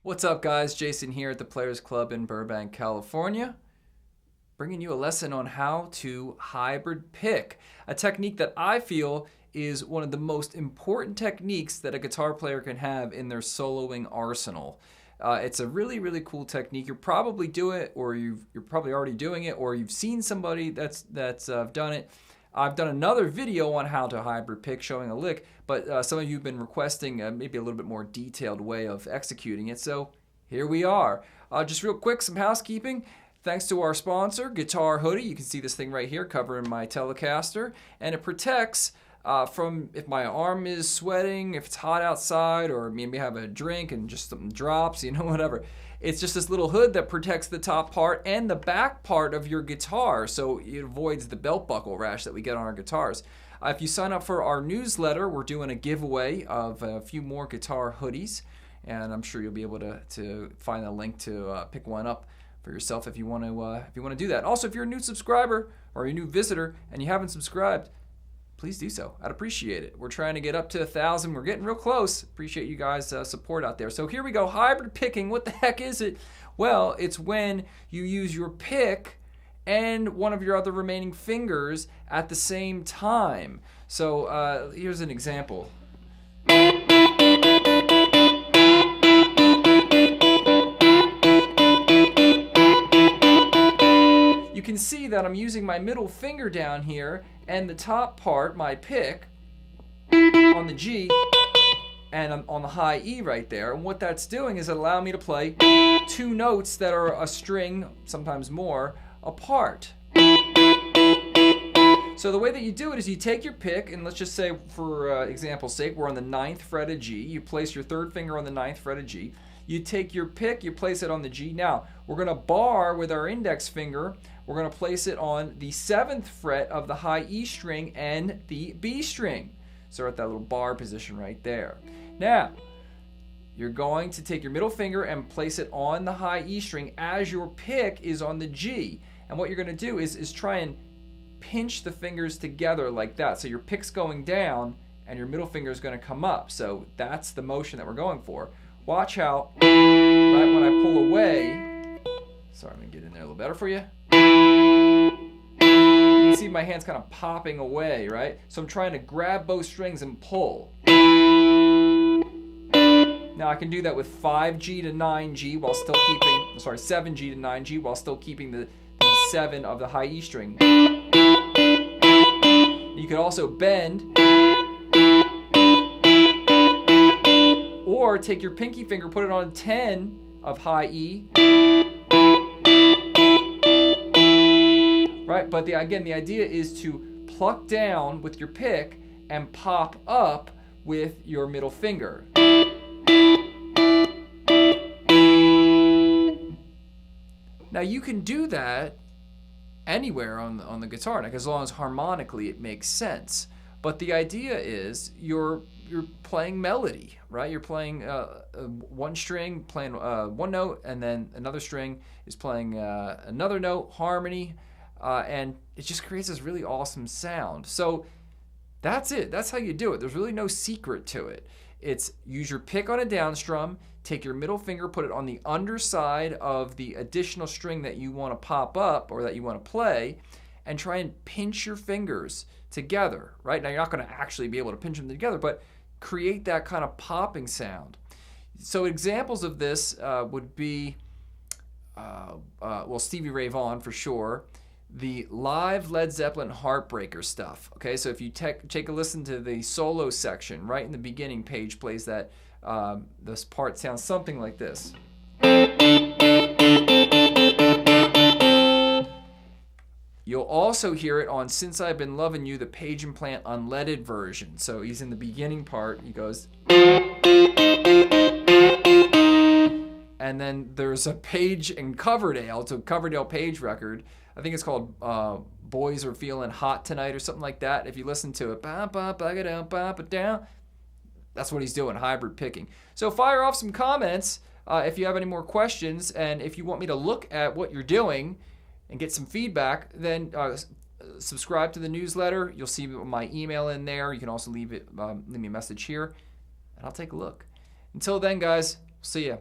What's up, guys? Jason here at the Players Club in Burbank, California, bringing you a lesson on how to hybrid pick, a technique that I feel is one of the most important techniques that a guitar player can have in their soloing arsenal. It's a really, really cool technique. You're probably doing it, or you're probably already doing it, or you've seen somebody that's done it. I've done another video on how to hybrid pick showing a lick, but some of you have been requesting maybe a little bit more detailed way of executing it, so here we are. Just real quick, some housekeeping. Thanks to our sponsor, Guitar Hoodie. You can see this thing right here covering my Telecaster, and it protects from if my arm is sweating, if it's hot outside, or maybe I have a drink and just something drops, whatever. It's just this little hood that protects the top part and the back part of your guitar, so it avoids the belt buckle rash that we get on our guitars. If you sign up for our newsletter, we're doing a giveaway of a few more guitar hoodies, and I'm sure you'll be able to find a link to pick one up for yourself if you want to do that. Also, if you're a new subscriber or a new visitor and you haven't subscribed, please do so. I'd appreciate it. We're trying to get up to 1,000. We're getting real close. Appreciate you guys' support out there. So here we go. Hybrid picking. What the heck is it? Well, it's when you use your pick and one of your other remaining fingers at the same time. So here's an example. You can see that I'm using my middle finger down here and the top part, my pick, on the G and on the high E right there. And what that's doing is allow me to play two notes that are a string, sometimes more, apart. So the way that you do it is you take your pick, and let's just say for example's sake, we're on the 9th fret of G. You place your third finger on the 9th fret of G. You take your pick, you place it on the G. Now, we're going to bar with our index finger. We're going to place it on the 7th fret of the high E string and the B string. So we're at that little bar position right there. Now, you're going to take your middle finger and place it on the high E string as your pick is on the G. And what you're going to do is try and pinch the fingers together like that. So your pick's going down and your middle finger is going to come up. So that's the motion that we're going for. Watch how, right when I pull away, sorry, I'm going to get in there a little better for you. You can see my hand's kind of popping away, right? So I'm trying to grab both strings and pull. Now I can do that with 5G to 9G while still keeping, 7G to 9G while still keeping the 7 of the high E string. You could also bend, or take your pinky finger, put it on 10 of high E. Right, but again, the idea is to pluck down with your pick and pop up with your middle finger. Now you can do that anywhere on the guitar, like as long as harmonically it makes sense. But the idea is you're playing melody, right? You're playing one string, playing one note, and then another string is playing another note, harmony, and it just creates this really awesome sound. So that's it. That's how you do it. There's really no secret to it. It's use your pick on a down strum, take your middle finger, put it on the underside of the additional string that you want to pop up or that you want to play, and try and pinch your fingers together, right? Now you're not going to actually be able to pinch them together, but create that kind of popping sound. So examples of this would be, Stevie Ray Vaughan for sure, the live Led Zeppelin Heartbreaker stuff. Okay, so if you take a listen to the solo section, right in the beginning page plays that, this part sounds something like this. You'll also hear it on Since I've Been Loving You, the Page and Plant unleaded version. So he's in the beginning part, he goes, and then there's a Page and Coverdale, it's a Coverdale Page record. I think it's called Boys Are Feeling Hot Tonight or something like that. If you listen to it, that's what he's doing, hybrid picking. So fire off some comments if you have any more questions, and if you want me to look at what you're doing and get some feedback, then subscribe to the newsletter. You'll see my email in there. You can also leave me a message here, and I'll take a look. Until then, guys, see ya.